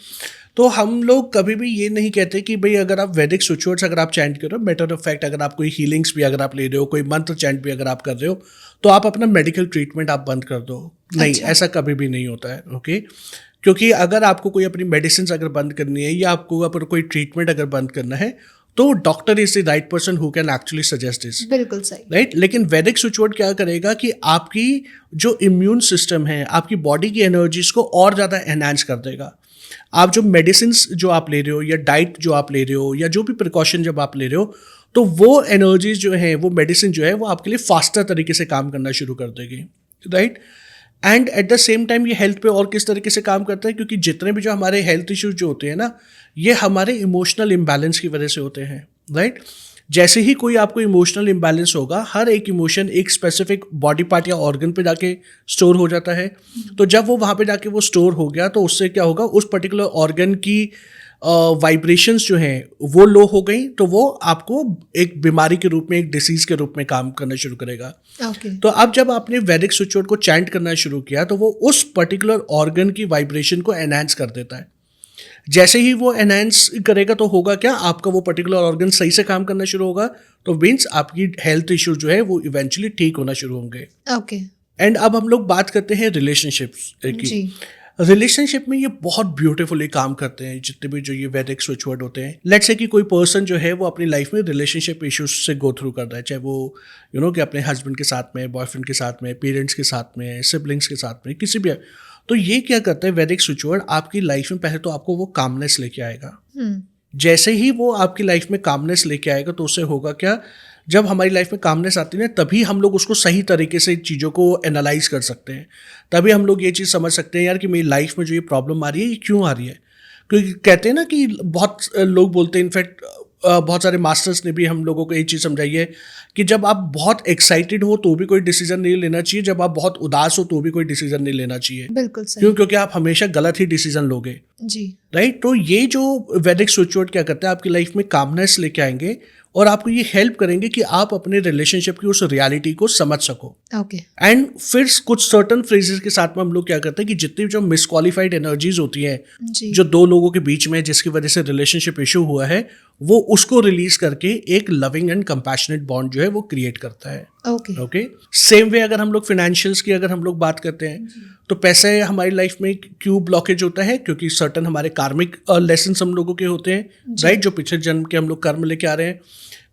तो हम लोग कभी भी ये नहीं कहते कि भाई अगर आप वैदिक स्विच वर्ड्स अगर आप चैंट कर रहे हो, मैटर ऑफ फैक्ट अगर आप कोई हीलिंग्स भी अगर आप ले रहे हो, कोई मंत्र चैंट भी अगर आप कर रहे हो, तो आप अपना मेडिकल ट्रीटमेंट आप बंद कर दो। नहीं, अच्छा। ऐसा कभी भी नहीं होता है, ओके। क्योंकि अगर आपको कोई अपनी मेडिसिन अगर बंद करनी है या आपको अगर कोई ट्रीटमेंट अगर बंद करना है, तो doctor is the right person who can actually suggest this, बिल्कुल सही, राइट। लेकिन वैदिक स्विच वर्ड क्या करेगा कि आपकी जो इम्यून सिस्टम है, आपकी बॉडी की एनर्जीज को और ज़्यादा एनहांस कर देगा। आप जो मेडिसिन जो आप ले रहे हो या डाइट जो आप ले रहे हो या जो भी प्रिकॉशन जब आप ले रहे हो, तो वो एनर्जीज जो है, वो मेडिसिन जो है, वो आपके लिए फास्टर तरीके से काम करना शुरू कर देगी, right. And at the same time ये हेल्थ पे और किस तरीके से काम करता है, क्योंकि जितने भी जो हमारे हेल्थ इश्यूज जो होते हैं ना, ये हमारे इमोशनल इम्बैलेंस की वजह से होते हैं, राइट। जैसे ही कोई आपको इमोशनल इम्बैलेंस होगा, हर एक इमोशन एक स्पेसिफिक बॉडी पार्ट या ऑर्गन पे जाके स्टोर हो जाता है। तो जब वो वहाँ पे जाके वो स्टोर हो गया, तो उससे क्या होगा, उस पर्टिकुलर ऑर्गन की वाइब्रेशंस जो हैं वो लो हो गई, तो वो आपको एक बीमारी के रूप में, एक डिसीज के रूप में काम करना शुरू करेगा। ओके। तो अब जब आपने वैदिक स्विच वर्ड को चैंट करना शुरू किया, तो वो उस पर्टिकुलर ऑर्गन की वाइब्रेशन को एनहांस कर देता है। जैसे ही वो एनहांस करेगा तो होगा क्या, आपका वो पर्टिकुलर ऑर्गन सही से काम करना शुरू होगा, तो मीन्स आपकी हेल्थ इश्यू जो है वो इवेंचुअली ठीक होना शुरू होंगे। ओके। एंड अब हम लोग बात करते हैं रिलेशनशिप्स की। जी। रिलेशनशिप में ये बहुत ब्यूटीफुली काम करते हैं, जितने भी जो ये वैदिक स्विच वर्ड होते हैं। लेट्स से कि कोई पर्सन जो है वो अपनी लाइफ में रिलेशनशिप इश्यूज से गो थ्रू कर रहा है, चाहे वो कि अपने हस्बैंड के साथ में, बॉयफ्रेंड के साथ में, पेरेंट्स के साथ में, सिबलिंग्स के साथ में, किसी भी। तो ये क्या करता है वैदिक स्विच वर्ड, आपकी लाइफ में पहले तो आपको वो कामनेस लेके आएगा। जैसे ही वो आपकी लाइफ में कामनेस लेके आएगा, तो उससे होगा क्या, जब हमारी लाइफ में कामनेस आती है, तभी हम लोग उसको सही तरीके से चीज़ों को एनालाइज कर सकते हैं। तभी हम लोग ये चीज़ समझ सकते हैं यार कि मेरी लाइफ में जो ये प्रॉब्लम आ रही है, ये क्यों आ रही है। क्योंकि कहते हैं ना कि बहुत लोग बोलते हैं, इनफैक्ट बहुत सारे मास्टर्स ने भी हम लोगों को एक चीज़ समझाई है कि जब आप बहुत एक्साइटेड हो तो भी कोई डिसीजन नहीं लेना चाहिए, जब आप बहुत उदास हो तो भी कोई डिसीजन नहीं लेना चाहिए। बिल्कुल सही। क्यों? क्योंकि आप हमेशा गलत ही डिसीजन लोगे, जी। राइट? तो ये जो वैदिक स्विच वर्ड क्या करता है, आपकी लाइफ में कामनेस लेके आएंगे और आपको ये हेल्प करेंगे कि आप अपने रिलेशनशिप की उस रियलिटी को समझ सको। ओके। एंड फिर कुछ सर्टन फ्रेजेस के साथ में हम लोग क्या करते हैं कि जितनी जो मिसक्वालिफाइड एनर्जीज होती हैं जी। जो दो लोगों के बीच में जिसकी वजह से रिलेशनशिप इशू हुआ है, वो उसको रिलीज करके एक लविंग एंड कंपैशनेट बॉन्ड जो है वो क्रिएट करता है। ओके। ओके, सेम वे अगर हम लोग फाइनेंशियल्स की अगर हम लोग बात करते हैं तो पैसे हमारी लाइफ में क्यों ब्लॉकेज होता है? क्योंकि सर्टन हमारे कार्मिक लेसन हम लोगों के होते हैं, राइट? जो पिछले जन्म के हम लोग कर्म लेके आ रहे हैं,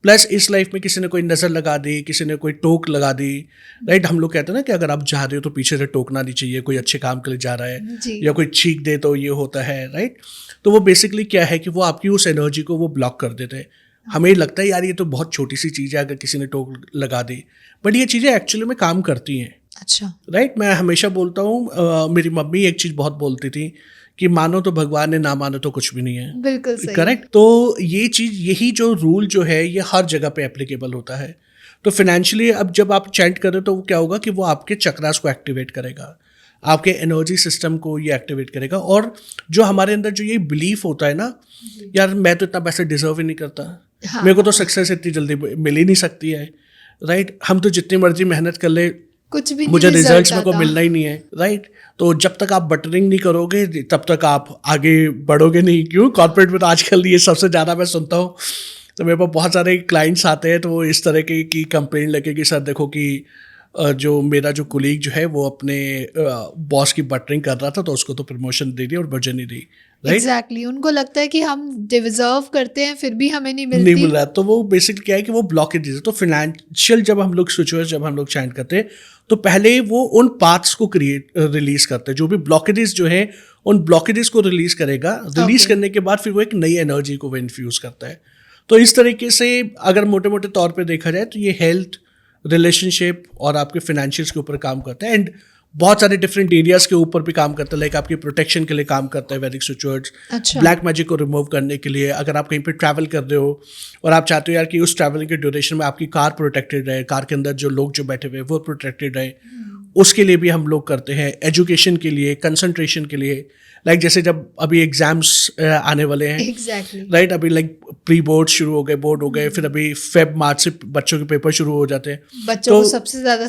प्लस इस लाइफ में किसी ने कोई नज़र लगा दी, किसी ने कोई टोक लगा दी, राइट? हम लोग कहते हैं ना कि अगर आप जा रहे हो तो पीछे से टोकना नहीं चाहिए, कोई अच्छे काम के लिए जा रहा है, जी। या कोई छींक दे तो ये होता है, राइट? तो वो बेसिकली क्या है कि वो आपकी उस एनर्जी को वो ब्लॉक कर देते हैं। हमें लगता है यार ये तो बहुत छोटी सी चीज़ है अगर किसी ने टोक लगा दी, बट ये चीज़ें एक्चुअली में काम करती हैं। अच्छा। राइट? मैं हमेशा बोलता हूँ, मेरी मम्मी एक चीज़ बहुत बोलती थी कि मानो तो भगवान है, ना मानो तो कुछ भी नहीं है। बिल्कुल सही। करेक्ट? तो ये चीज़, यही जो रूल जो है ये हर जगह पे एप्लीकेबल होता है। तो फिनेंशियली अब जब आप चैंट करें तो वो क्या होगा कि वो आपके चक्रास को एक्टिवेट करेगा, आपके एनर्जी सिस्टम को ये एक्टिवेट करेगा। और जो हमारे अंदर जो ये बिलीफ होता है ना, यार मैं तो इतना पैसा डिजर्व ही नहीं करता, हाँ। मेरे को तो सक्सेस इतनी जल्दी मिल ही नहीं सकती है, राइट? हम तो जितनी मर्जी मेहनत कर ले, कुछ भी मुझे नहीं रिजल्ट्स मेरे को आता। मिलना ही नहीं है, राइट? तो जब तक आप बटरिंग नहीं करोगे तब तक आप आगे बढ़ोगे नहीं। क्यों? कॉर्पोरेट में तो आजकल ये सबसे ज़्यादा मैं सुनता हूँ, तो मेरे पास बहुत सारे क्लाइंट्स आते हैं तो वो इस तरह की कंप्लेंट लेके कि सर देखो कि जो मेरा जो कोलीग जो है वो अपने बॉस की बटरिंग कर रहा था तो उसको तो प्रमोशन दे दी और मुझे नहीं दी, राइट? एग्जैक्टली। उनको लगता है कि हम डिजर्व करते हैं फिर भी हमें नहीं नहीं मिलती। मिल रहा। तो वो बेसिकली क्या है कि वो ब्लॉकेज है। तो फिनेंशियल जब हम लोग सिचुएशन जब हम लोग चैंट करते हैं तो पहले वो उन पाथ्स को रिलीज करते हैं, जो भी ब्लॉकेजेस जो है उन ब्लॉकेजेस को रिलीज करेगा। रिलीज करने के बाद फिर वो एक नई एनर्जी को वो इन्फ्यूज करता है। तो इस तरीके से अगर मोटे मोटे तौर पे देखा जाए तो ये हेल्थ, रिलेशनशिप और आपके फाइनेंशियल्स के ऊपर काम करता है। एंड बहुत सारे डिफरेंट एरियाज के ऊपर भी काम करता है। लाइक आपकी प्रोटेक्शन के लिए काम करता है वैदिक स्विच वर्ड्स, अच्छा। ब्लैक मैजिक को रिमूव करने के लिए। अगर आप कहीं पे ट्रैवल कर रहे हो और आप चाहते हो यार कि उस ट्रैवलिंग के ड्यूरेशन में आपकी कार प्रोटेक्टेड रहे, कार के अंदर जो लोग जो बैठे हुए हैं वो प्रोटेक्टेड रहे, उसके लिए भी हम लोग करते हैं। एजुकेशन के लिए, कंसंट्रेशन के लिए, लाइक जैसे जब अभी एग्जाम्स आने वाले हैं, एग्जैक्टली। राइट? अभी लाइक प्री बोर्ड शुरू हो गए, बोर्ड हो गए, फिर अभी फेब मार्च से बच्चों के पेपर शुरू हो जाते हैं। बच्चों को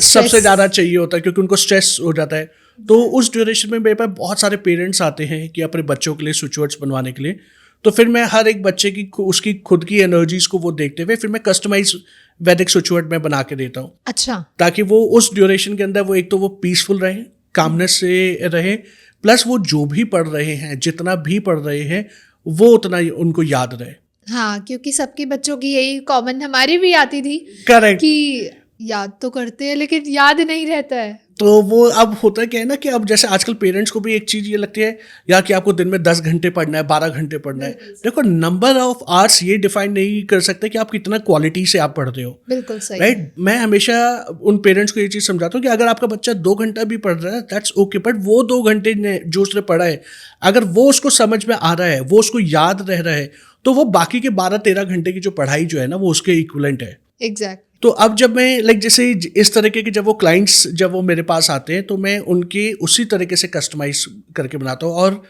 सबसे ज्यादा चाहिए होता है क्योंकि उनको स्ट्रेस हो जाता है। तो उस ड्यूरेशन में मेरे पास बहुत सारे पेरेंट्स आते हैं कि अपने बच्चों के लिए स्विच वर्ड्स बनवाने के लिए। तो फिर मैं हर एक बच्चे की उसकी खुद की एनर्जीज को वो देखते हुए फिर मैं कस्टमाइज वैदिक स्विच वर्ड में बना के देता हूँ, अच्छा। ताकि वो उस ड्यूरेशन के अंदर वो एक तो वो पीसफुल रहे, कामनेस से रहे, प्लस वो जो भी पढ़ रहे हैं, जितना भी पढ़ रहे हैं, वो उतना उनको याद रहे। हाँ, क्योंकि सबके बच्चों की यही कॉमन हमारी भी आती थी करेक्ट। कि याद तो करते हैं लेकिन याद नहीं रहता है। तो वो अब होता क्या है ना कि अब जैसे आजकल पेरेंट्स को भी एक चीज़ ये लगती है यार कि आपको दिन में 10 घंटे पढ़ना है, 12 घंटे पढ़ना है। देखो, नंबर ऑफ आवर्स ये डिफाइन नहीं कर सकते कि आप कितना क्वालिटी से आप पढ़ रहे हो। बिल्कुल सही। राइट? मैं हमेशा उन पेरेंट्स को ये चीज़ समझाता हूँ कि अगर आपका बच्चा 2 घंटा भी पढ़ रहा है दैट्स ओके, बट वो 2 घंटे ने जो उसने पढ़ा है अगर वो उसको समझ में आ रहा है, वो उसको याद रह रहा है, तो वो बाकी के 12-13 घंटे की जो पढ़ाई जो है ना वो उसके इक्विवेलेंट है। एग्जैक्ट। तो अब जब मैं लाइक जैसे इस तरीके के जब वो क्लाइंट्स जब वो मेरे पास आते हैं तो मैं उनके उसी तरीके से कस्टमाइज करके बनाता हूँ और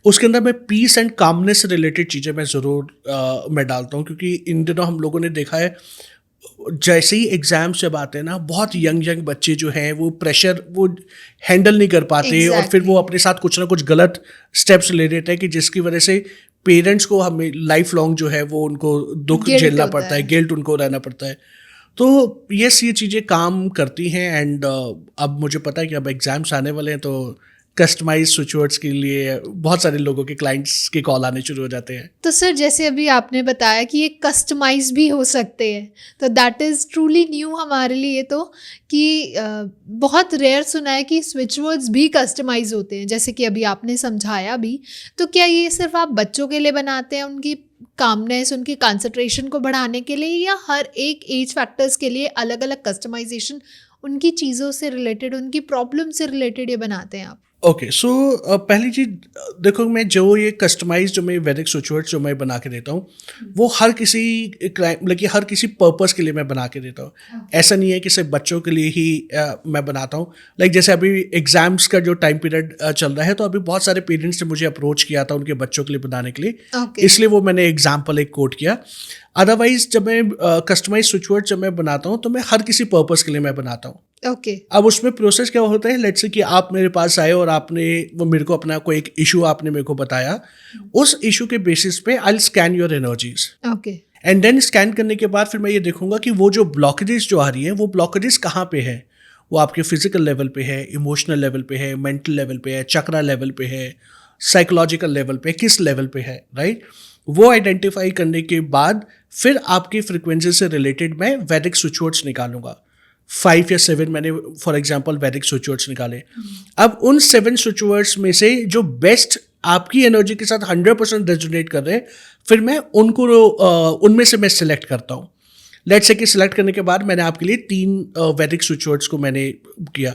उसके अंदर मैं पीस एंड कामनेस से रिलेटेड चीज़ें मैं ज़रूर मैं डालता हूँ। क्योंकि इन दिनों हम लोगों ने देखा है जैसे ही एग्जाम्स जब आते हैं ना, बहुत यंग बच्चे जो हैं वो प्रेशर वो हैंडल नहीं कर पाते और फिर वो अपने साथ कुछ ना कुछ गलत स्टेप्स ले लेते हैं कि जिसकी वजह से पेरेंट्स को हमें लाइफ लॉन्ग जो है वो उनको दुख झेलना पड़ता है, गिल्ट उनको रहना पड़ता है। तो ये चीज़ें काम करती हैं। एंड अब मुझे पता है कि अब एग्जाम्स आने वाले हैं तो कस्टमाइज स्विच वर्ड्स के लिए बहुत सारे लोगों के क्लाइंट्स के कॉल आने शुरू हो जाते हैं। तो सर जैसे अभी आपने बताया कि ये कस्टमाइज भी हो सकते हैं, तो दैट इज़ ट्रूली न्यू हमारे लिए। तो कि बहुत रेयर सुना है कि स्विच वर्ड्स भी कस्टमाइज होते हैं, जैसे कि अभी आपने समझाया भी। तो क्या ये सिर्फ आप बच्चों के लिए बनाते हैं, उनकी कामनेस, उनकी कंसंट्रेशन को बढ़ाने के लिए, या हर एक एज फैक्टर्स के लिए अलग अलग कस्टमाइजेशन उनकी चीज़ों से रिलेटेड, उनकी प्रॉब्लम से रिलेटेड ये बनाते हैं आप? ओके सो पहली चीज देखो, मैं जो ये कस्टमाइज जो मैं वैदिक स्विच वर्ड्स जो मैं बना के देता हूँ वो हर किसी मतलब कि हर किसी पर्पस के लिए मैं बना के देता हूँ। ऐसा नहीं है कि सिर्फ बच्चों के लिए ही मैं बनाता हूँ। लाइक जैसे अभी एग्जाम्स का जो टाइम पीरियड चल रहा है, तो अभी बहुत सारे पेरेंट्स ने मुझे अप्रोच किया था उनके बच्चों के लिए बनाने के लिए, Okay. इसलिए वो मैंने एग्जाम्पल एक कोट किया। अदरवाइज जब मैं कस्टमाइज स्विच वर्ड जब मैं बनाता हूँ तो मैं हर किसी पर्पस के लिए मैं बनाता हूँ। ओके अब उसमें प्रोसेस क्या होता है, लेट्स से कि आप मेरे पास आए और आपने वो मेरे को अपना कोई एक इशू आपने मेरे को बताया, उस इशू के बेसिस पे I will scan your energies okay and then scan करने के बाद फिर मैं ये देखूंगा कि वो जो ब्लॉकेजेस जो आ रही हैं वो ब्लॉकेजेस कहाँ पे है। वो आपके फिजिकल लेवल पे है, इमोशनल लेवल पे है, मेंटल लेवल पे है, चक्रा लेवल पे है, साइकोलॉजिकल लेवल पे, किस लेवल पे है, राइट। वो आइडेंटिफाई करने के बाद फिर आपकी फ्रिक्वेंसी से रिलेटेड मैं वैदिक स्विच वर्ड्स निकालूंगा। 5 या 7 मैंने फॉर एग्जांपल वैदिक स्विच वर्ड्स निकाले। अब उन 7 स्विच वर्ड्स में से जो बेस्ट आपकी एनर्जी के साथ 100% रेजोनेट कर रहे हैं, फिर मैं उनको उनमें से मैं सिलेक्ट करता हूँ। लेट्स से कि सिलेक्ट करने के बाद मैंने आपके लिए 3 वैदिक स्विच वर्ड्स को मैंने किया।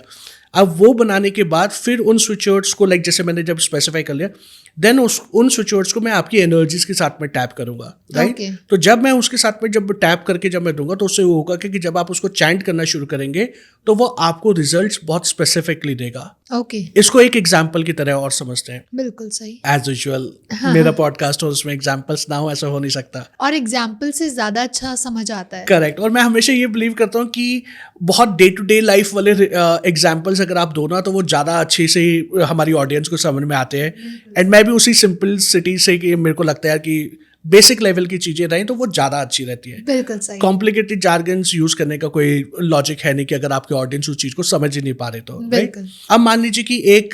अब वो बनाने के बाद फिर उन स्विच वर्ड्स को लाइक जैसे मैंने जब स्पेसिफाई कर लिया, देन उन स्विच वर्ड्स को मैं आपकी एनर्जीज के साथ में टैप करूंगा, राइट। Okay. तो जब मैं उसके साथ में जब टैप करके जब मैं दूंगा तो उससे वो होगा कि जब आप उसको चैंट करना शुरू करेंगे तो वो आपको रिजल्ट्स बहुत स्पेसिफिकली देगा। ओके इसको एक एग्जाम्पल की तरह और समझते हैं। बिल्कुल सही। एज यूजुअल मेरा पॉडकास्ट और उसमें एग्जाम्पल्स ना हो ऐसा हो नहीं सकता। और एग्जाम्पल से ज्यादा अच्छा समझ आता है। करेक्ट। और मैं हमेशा ये बिलीव करता हूँ कि बहुत डे टू डे लाइफ वाले एग्जाम्पल्स अगर आप दो ना तो वो ज़्यादा अच्छे से हमारी ऑडियंस को समझ में आते हैं। एंड मैं भी उसी सिंपलिसिटी से कि मेरे को लगता है कि बेसिक लेवल की चीज़ें रहें तो वो ज़्यादा अच्छी रहती है। बिल्कुल सही। कॉम्प्लिकेटेड जार्गन्स यूज करने का कोई लॉजिक है नहीं कि अगर आपके ऑडियंस उस चीज़ को समझ ही नहीं पा रहे तो, बिल्कुल। right? अब मान लीजिए कि एक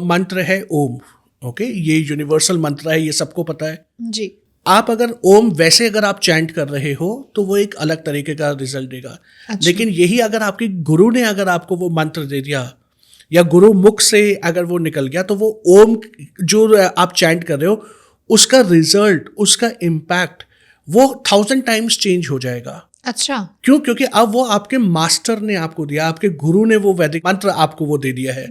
मंत्र है ओम। ओके, ये यूनिवर्सल मंत्र है, ये सबको पता है जी आप अगर ओम वैसे अगर आप चैंट कर रहे हो तो वो एक अलग तरीके का रिजल्ट देगा। अच्छा। लेकिन यही अगर आपके गुरु ने अगर आपको वो मंत्र दे दिया या गुरु मुख से अगर वो निकल गया तो वो ओम जो आप चैंट कर रहे हो उसका रिजल्ट, उसका इम्पैक्ट वो 1000 टाइम्स चेंज हो जाएगा। अच्छा क्यों? क्योंकि अब वो आपके मास्टर ने आपको दिया, आपके गुरु ने वो वैदिक मंत्र आपको वो दे दिया है,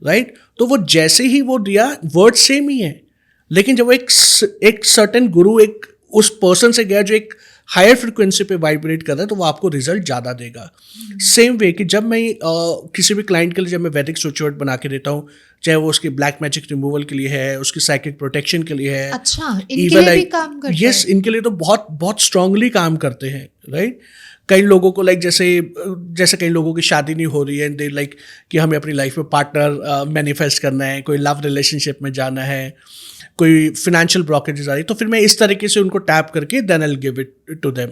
राइट। तो वो जैसे ही वो दिया वर्ड सेम ही है, लेकिन जब एक सर्टेन गुरु एक उस पर्सन से गया जो एक हायर फ्रिक्वेंसी पे वाइब्रेट कर रहा है तो वो आपको रिजल्ट ज़्यादा देगा। सेम वे कि जब मैं किसी भी क्लाइंट के लिए जब मैं वैदिक स्विच वर्ड बना के देता हूँ, चाहे वो उसकी ब्लैक मैजिक रिमूवल के लिए है, उसकी साइकिक प्रोटेक्शन के लिए है, अच्छा इनके लिए भी काम करते हैं। यस, इनके लिए तो बहुत बहुत स्ट्रांगली काम करते हैं, राइट। कई लोगों को लाइक जैसे कई लोगों की शादी नहीं हो रही है, दे लाइक कि हमें अपनी लाइफ में पार्टनर मैनिफेस्ट करना है, कोई लव रिलेशनशिप में जाना है, कोई फिनेंशियल ब्लॉकेजेस आ रही, तो फिर मैं इस तरीके से उनको टैप करके then I will give it to them.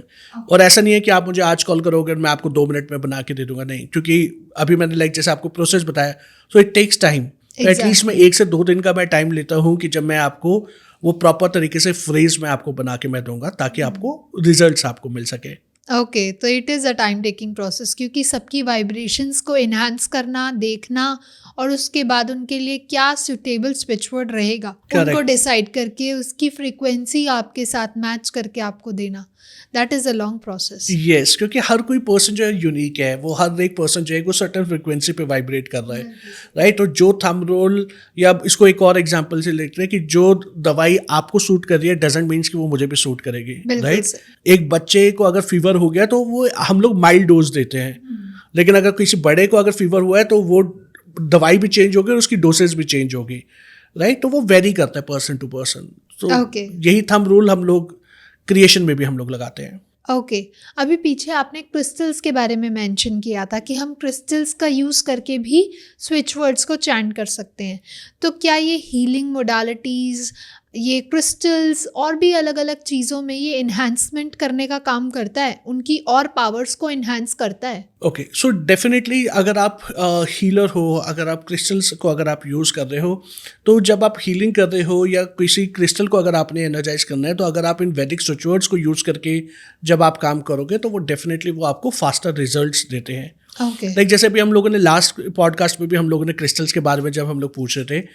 और ऐसा नहीं है कि आप मुझे आज कॉल करोगे मैं आपको 2 मिनट में बना के दे दूंगा, नहीं, क्योंकि अभी मैंने लाइक जैसे आपको प्रोसेस बताया तो इट टेक्स टाइम। एटलीस्ट मैं 1 से 2 दिन का मैं टाइम लेता हूँ कि जब मैं आपको वो प्रॉपर तरीके से फ्रेज में आपको बना के मैं दूंगा ताकि आपको रिजल्ट्स आपको मिल सके। ओके तो it is a time taking process, क्योंकि सबकी वाइब्रेशंस को इन्हांस करना, देखना और उसके बाद उनके लिए क्या सुटेबल स्विच वर्ड रहेगा उनको डिसाइड करके उसकी फ्रीक्वेंसी आपके साथ मैच करके आपको देना, that is a long process. Yes, क्योंकि हर कोई पर्सन जो है यूनिक है, वो हर एक पर्सन जो है वो सर्टेन फ्रिक्वेंसी पे वाइब्रेट कर रहा है, राइट। और जो थंब रोल या इसको एक और एग्जांपल से लेते हैं कि जो दवाई आपको सूट कर रही है डजंट मीन्स कि वो मुझे भी सूट करेगी, राइट। एक बच्चे को अगर फीवर हो गया तो वो हम लोग माइल्ड डोज देते हैं, लेकिन अगर किसी बड़े को अगर फीवर हुआ है तो वो दवाई भी चेंज होगी और उसकी डोसेज भी चेंज होगी, राइट। तो वो वेरी करता है पर्सन टू पर्सन। तो यही थंब रूल हम लोग क्रिएशन में भी हम लोग लगाते हैं। ओके अभी पीछे आपने क्रिस्टल्स के बारे में मेंशन किया था कि हम क्रिस्टल्स का यूज़ करके भी स्विच वर्ड्स को चैंट कर सकते हैं, तो क्या ये हीलिंग मोडालिटीज़, ये क्रिस्टल्स और भी अलग अलग चीज़ों में ये इन्हांसमेंट करने का काम करता है, उनकी और पावर्स को इन्हांस करता है? ओके सो डेफिनेटली अगर आप हीलर हो, अगर आप क्रिस्टल्स को अगर आप यूज़ कर रहे हो, तो जब आप हीलिंग कर रहे हो या किसी क्रिस्टल को अगर आपने एनर्जाइज करना है, तो अगर आप इन वैदिक स्विच वर्ड्स को यूज़ करके जब आप काम करोगे तो वो डेफिनेटली वो आपको फास्टर रिजल्ट्स देते हैं। ओके लाइक जैसे भी हम लोगों ने लास्ट पॉडकास्ट में भी हम लोगों ने क्रिस्टल्स के बारे में जब हम लोग पूछ रहे थे,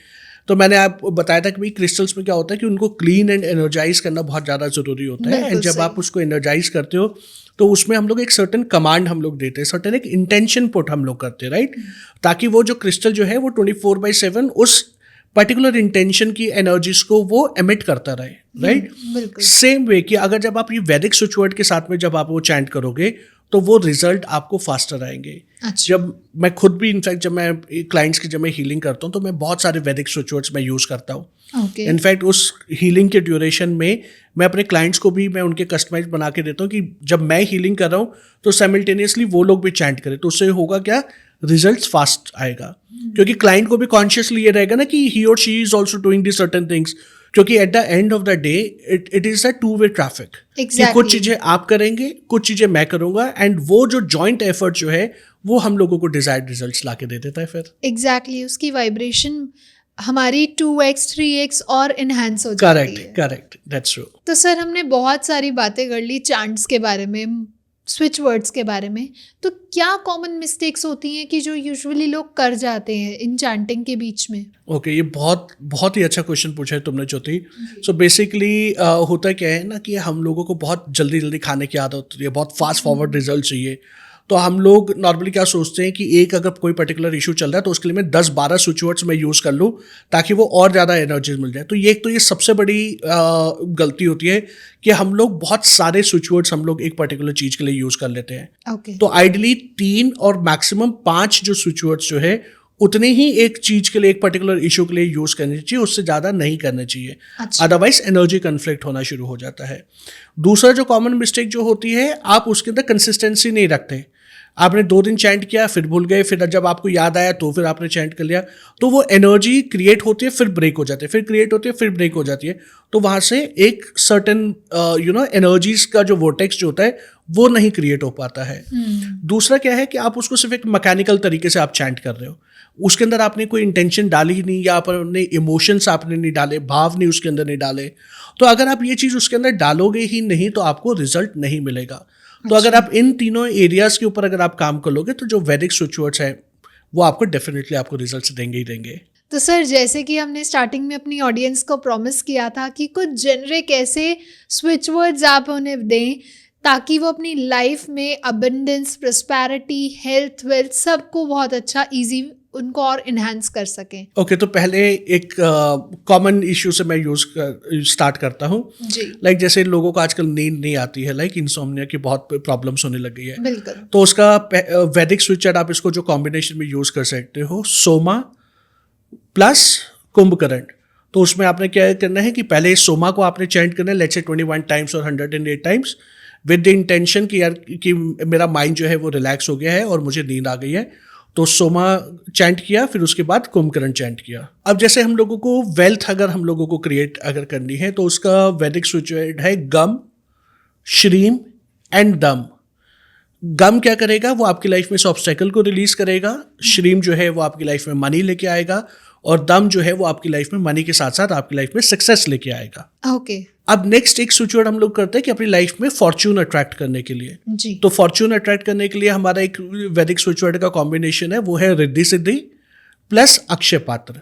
तो मैंने आपको बताया था कि भाई क्रिस्टल्स में क्या होता है कि उनको क्लीन एंड एनर्जाइज करना बहुत ज़्यादा ज़रूरी होता है, एंड जब आप उसको एनर्जाइज करते हो तो उसमें हम लोग एक सर्टेन कमांड हम लोग देते हैं, सर्टेन एक इंटेंशन पुट हम लोग करते हैं, राइट, ताकि वो जो क्रिस्टल जो है वो 24/7 उस पर्टिकुलर इंटेंशन की एनर्जीज को वो एमिट करता रहे, राइट। सेम वे कि अगर जब आप ये वैदिक स्विच वर्ड के साथ में जब आप वो चैंट करोगे तो वो रिजल्ट आपको फास्टर आएंगे। जब मैं खुद भी इनफैक्ट जब मैं क्लाइंट्स की जब मैं हीलिंग करता हूँ तो मैं बहुत सारे वैदिक स्विच वर्ड्स मैं यूज़ करता हूँ। इनफैक्ट उस हीलिंग के ड्यूरेशन में मैं अपने क्लाइंट्स को भी मैं उनके कस्टमाइज बना के देता हूँ कि जब मैं हीलिंग कर रहा हूँ तो साइमल्टेनियसली वो लोग भी चैंट करें, तो उससे होगा क्या, रिजल्ट्स फास्ट आएगा, क्योंकि क्लाइंट को भी कॉन्शियसली ये रहेगा ना कि ही और she is also doing the certain things, क्योंकि at the end of the day it is a two way traffic. कुछ चीजें आप करेंगे, कुछ चीजें मैं करूंगा, एंड वो जो जॉइंट एफर्ट जो है वो हम लोगों को डिजायर्ड रिजल्ट्स लाके दे देता है फिर। एग्जैक्टली उसकी वाइब्रेशन हमारी 2x 3x और इनहैंस हो जाती है। Correct, that's true. तो सर हमने बहुत सारी बातें कर ली चैंट्स के बारे में, स्विच वर्ड्स के बारे में, तो क्या कॉमन मिस्टेक्स होती हैं कि जो यूजुअली लोग कर जाते हैं इन चैंटिंग के बीच में? ओके, ये बहुत ही अच्छा क्वेश्चन पूछा है तुमने ज्योति। सो बेसिकली होता क्या है ना कि हम लोगों को बहुत जल्दी खाने की आदत होती है, बहुत फास्ट फॉरवर्ड रिजल्ट चाहिए। तो हम लोग नॉर्मली क्या सोचते हैं कि एक अगर कोई पर्टिकुलर इशू चल रहा है तो उसके लिए मैं 10-12 स्विच वर्ड्स मैं यूज़ कर लूँ ताकि वो और ज़्यादा एनर्जी मिल जाए। तो ये सबसे बड़ी गलती होती है कि हम लोग बहुत सारे स्विच वर्ड्स हम लोग एक पर्टिकुलर चीज़ के लिए यूज़ कर लेते हैं। तो आइडियली 3 और मैक्सिमम 5 जो स्विच वर्ड्स जो है उतने ही एक चीज के लिए, एक पर्टिकुलर इशू के लिए यूज करनी चाहिए, उससे ज्यादा नहीं करने चाहिए, अदरवाइज एनर्जी कन्फ्लिक्ट होना शुरू हो जाता है। दूसरा जो कॉमन मिस्टेक जो होती है, आप उसके अंदर कंसिस्टेंसी नहीं रखते। आपने 2 दिन चैंट किया, फिर भूल गए, फिर जब आपको याद आया तो फिर आपने चैंट कर लिया, तो वो एनर्जी क्रिएट होती है, फिर ब्रेक हो जाती है, फिर क्रिएट होती है, फिर ब्रेक हो जाती है। तो वहाँ से एक सर्टेन एनर्जीज का जो वोर्टेक्स जो होता है वो नहीं क्रिएट हो पाता है। दूसरा क्या है कि आप उसको सिर्फ एक मैकेनिकल तरीके से आप चैंट कर रहे हो, उसके अंदर आपने कोई इंटेंशन डाली ही नहीं, या अपने इमोशंस आपने नहीं डाले, भाव नहीं उसके अंदर नहीं डाले। तो अगर आप ये चीज़ उसके अंदर डालोगे ही नहीं तो आपको रिजल्ट नहीं मिलेगा। तो अगर आप इन तीनों एरियाज के ऊपर अगर आप काम कर लोगे तो जो वैदिक स्विच वर्ड्स है वो आपको डेफिनेटली आपको रिजल्ट्स देंगे ही देंगे। तो सर जैसे कि हमने स्टार्टिंग में अपनी ऑडियंस को प्रॉमिस किया था कि कुछ जेनरिक ऐसे स्विच वर्ड्स आप उन्हें दें ताकि वो अपनी लाइफ में अबंडेंस, प्रॉस्पेरिटी, हेल्थ, वेल्थ सबको बहुत अच्छा इजी उनको और इन्हांस कर सकें। ओके, तो पहले एक कॉमन इश्यू से मैं स्टार्ट करता हूँ। लाइक जैसे लोगों को आजकल नींद नहीं आती है, लाइक इंसोम्निया की बहुत प्रॉब्लम्स होने लगी है। बिल्कुल। तो उसका वैदिक स्विच वर्ड आप इसको जो कॉम्बिनेशन में यूज कर सकते हो, सोमा प्लस कुंभकर्ण। तो उसमें आपने क्या करना है कि पहले सोमा को आपने चैंट करना है, लेट्स से 21 टाइम्स और 108 टाइम्स, विद द इंटेंशन कि यार कि मेरा माइंड जो है वो रिलैक्स हो गया है और मुझे नींद आ गई है। तो सोमा चैंट किया, फिर उसके बाद कुंभकर्ण चैंट किया। अब जैसे हम लोगों को वेल्थ अगर हम लोगों को क्रिएट अगर करनी है तो उसका वैदिक स्विच वर्ड है गम, श्रीम एंड दम। गम क्या करेगा, वो आपकी लाइफ में ऑब्स्टेकल को रिलीज करेगा। श्रीम जो है वो आपकी लाइफ में मनी लेके आएगा, और दम जो है वो आपकी लाइफ में मनी के साथ साथ आपकी लाइफ में सक्सेस लेके आएगा। ओके। अब नेक्स्ट एक स्विच वर्ड हम लोग करते हैं कि अपनी लाइफ में फॉर्च्यून अट्रैक्ट करने के लिए जी। तो फॉर्च्यून अट्रैक्ट करने के लिए हमारा एक वैदिक स्विच वर्ड का कॉम्बिनेशन है, वो है रिद्धि सिद्धि प्लस अक्षय पात्र।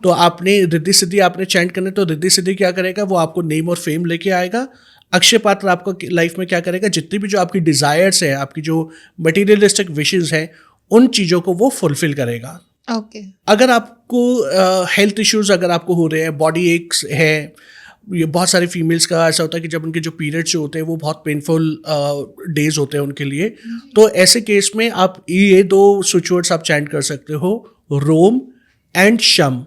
तो आपने रिद्धि सिद्धि आपने चैंट करने, तो रिद्धि सिद्धि क्या करेगा, वो आपको नेम और फेम लेके आएगा। अक्षय पात्र आपको लाइफ में क्या करेगा, जितनी भी जो आपकी डिजायर्स है, आपकी जो मटीरियलिस्टिक विशेज है, उन चीज़ों को वो फुलफिल करेगा। ओके। अगर आपको हेल्थ इश्यूज अगर आपको हो रहे हैं, बॉडी एक्स है, ये बहुत सारी फीमेल्स का ऐसा होता है कि जब उनके जो पीरियड्स होते हैं वो बहुत पेनफुल डेज होते हैं उनके लिए, तो ऐसे केस में आप ये 2 स्विच वर्ड्स आप चैंट कर सकते हो, रोम एंड शम।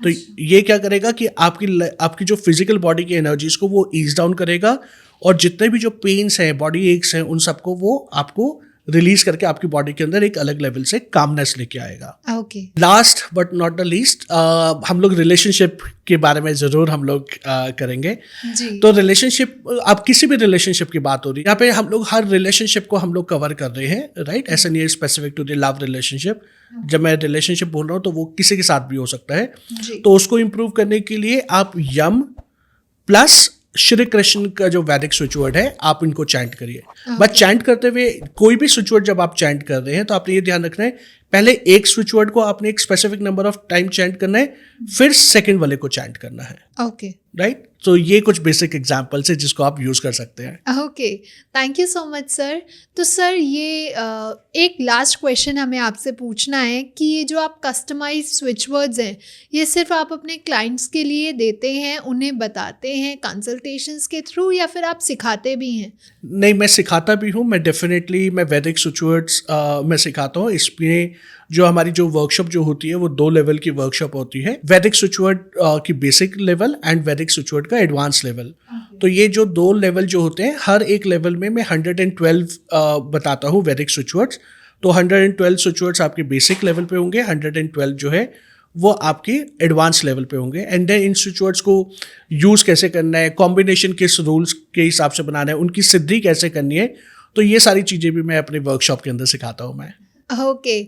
तो ये क्या करेगा कि आपकी जो फिजिकल बॉडी की एनर्जीज को वो ईज डाउन करेगा, और जितने भी जो पेन्स हैं, बॉडी एक्स हैं, उन सबको वो आपको रिलीज करके आपकी बॉडी के अंदर एक अलग लेवल से कामनेस लेके आएगा। Okay. Last but not the least, हम लोग रिलेशनशिप के बारे में जरूर हम लोग करेंगे जी। तो रिलेशनशिप, आप किसी भी रिलेशनशिप की बात हो रही है, यहाँ पे हम लोग हर रिलेशनशिप को हम लोग कवर कर रहे हैं, राइट। ऐसा नहीं है specific to the love relationship. जब मैं रिलेशनशिप बोल रहा हूँ तो वो किसी के साथ भी हो सकता है। तो उसको इम्प्रूव करने के लिए आप यम प्लस श्री कृष्ण का जो वैदिक स्विच वर्ड है आप इनको चैंट करिए। बट चैंट करते हुए कोई भी स्विच वर्ड जब आप चैंट कर रहे हैं तो आपने ये ध्यान रखना है, पहले एक स्विच वर्ड को आपने एक specific number of time chant करना है, फिर सेकंड वाले को चैंट करना है, ओके राइट? तो ये कुछ बेसिक एग्जांपल्स है जिसको आप यूज कर सकते हैं। Okay, thank you so much sir. तो सर ये एक लास्ट क्वेश्चन हमें आपसे पूछना है कि ये जो आप कस्टमाइज स्विच वर्ड्स हैं, ये सिर्फ आप अपने क्लाइंट्स के लिए देते हैं, उन्हें बताते हैं कंसल्टेशंस के थ्रू, या फिर आप सिखाते भी हैं? नहीं, मैं सिखाता भी हूँ। मैं डेफिनेटली मैं वैदिक स्विच वर्ड्स मैं सिखाता हूँ। इसमें जो हमारी जो वर्कशॉप जो होती है वो 2 लेवल की वर्कशॉप होती है, वैदिक स्विच वर्ड की बेसिक लेवल एंड वैदिक स्विच वर्ड का एडवांस लेवल। तो ये जो 2 लेवल जो होते हैं, हर एक लेवल में मैं 112 बताता हूँ वैदिक स्विच वर्ड्स। तो 112 स्विच वर्ड्स आपके बेसिक लेवल पे होंगे, 112 जो है वो आपके एडवांस लेवल पे होंगे। And then in switch words को यूज़ कैसे करना है, कॉम्बिनेशन किस रूल्स के हिसाब से बनाना है, उनकी सिद्धि कैसे करनी है, तो ये सारी चीज़ें भी मैं अपने वर्कशॉप के अंदर सिखाता हूँ मैं। ओके,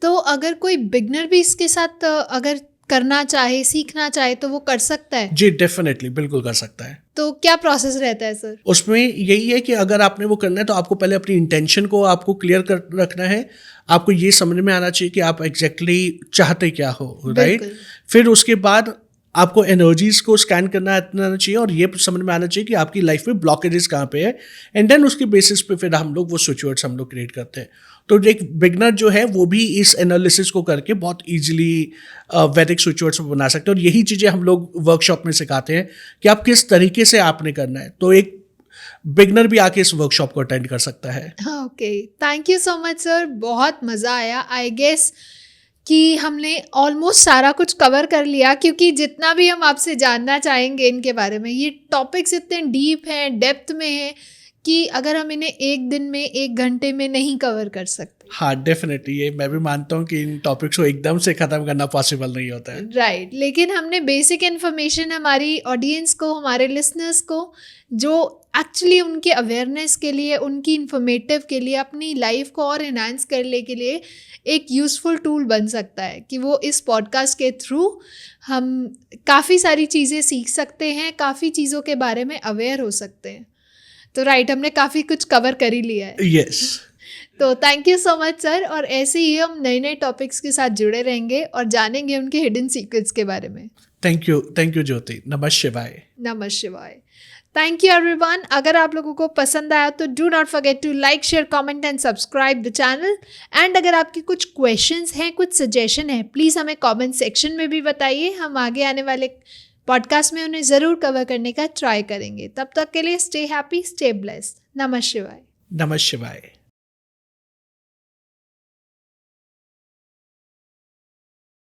तो अगर कोई बिगनर भी इसके साथ अगर करना चाहे, सीखना चाहे, तो वो कर सकता है? जी डेफिनेटली, बिल्कुल कर सकता है। तो क्या प्रोसेस रहता है सर? उसमें यही है कि अगर आपने वो करना है तो आपको पहले अपनी इंटेंशन को आपको क्लियर कर रखना है। आपको ये समझ में आना चाहिए कि आप एग्जैक्टली चाहते क्या हो, राइट? बिल्कुल। फिर उसके बाद आपको एनर्जीज को स्कैन करना आना चाहिए और ये समझ में आना चाहिए कि आपकी लाइफ में ब्लॉकेजेस कहाँ पे है। एंड देन उसके बेसिस पे फिर हम लोग वो स्विच वर्ड्स हम लोग क्रिएट करते हैं। तो एक बिगनर जो है वो भी इस एनालिसिस को करके बहुत ईजिली वैदिक स्विच वर्ड्स बना सकते हैं। और यही चीज़ें हम लोग वर्कशॉप में सिखाते हैं कि आप किस तरीके से आपने करना है। तो एक बिगनर भी आके इस वर्कशॉप को अटेंड कर सकता है। Okay, thank you so much sir, बहुत मज़ा आया। आई गेस कि हमने ऑलमोस्ट सारा कुछ कवर कर लिया, क्योंकि जितना भी हम आपसे जानना चाहेंगे इनके बारे में, ये टॉपिक्स इतने डीप हैं, डेप्थ में हैं कि अगर हम इन्हें एक दिन में, 1 घंटे में नहीं कवर कर सकते। हाँ डेफिनेटली, ये मैं भी मानता हूँ कि इन टॉपिक्स को एकदम से ख़त्म करना पॉसिबल नहीं होता है। राइट, लेकिन हमने बेसिक इन्फॉर्मेशन हमारी ऑडियंस को, हमारे लिसनर्स को, जो एक्चुअली उनके अवेयरनेस के लिए, उनकी इन्फॉर्मेटिव के लिए, अपनी लाइफ को और इन्हांस करने के लिए एक यूज़फुल टूल बन सकता है, कि वो इस पॉडकास्ट के थ्रू हम काफ़ी सारी चीज़ें सीख सकते हैं, काफ़ी चीज़ों के बारे में अवेयर हो सकते हैं। तो राइट, हमने काफ़ी कुछ कवर कर ही लिया है। यस, तो thank you so much sir, और ऐसे ही हम नए नए टॉपिक्स के साथ जुड़े रहेंगे और जानेंगे उनके हिडन सीक्रेट्स के बारे में। Thank you Jyoti. नमः शिवाय। नमः शिवाय। Thank you everyone. अगर आप लोगों को पसंद आया तो do not forget to like, share, comment and subscribe the channel. And अगर आपके कुछ क्वेश्चंस हैं, कुछ सजेशन है, प्लीज़ हमें कमेंट सेक्शन में भी बताइए। हम आगे आने वाले पॉडकास्ट में उन्हें ज़रूर कवर करने का ट्राई करेंगे। तब तक के लिए स्टे हैप्पी, स्टे ब्लेस्ड। नमः शिवाय। नमः शिवाय।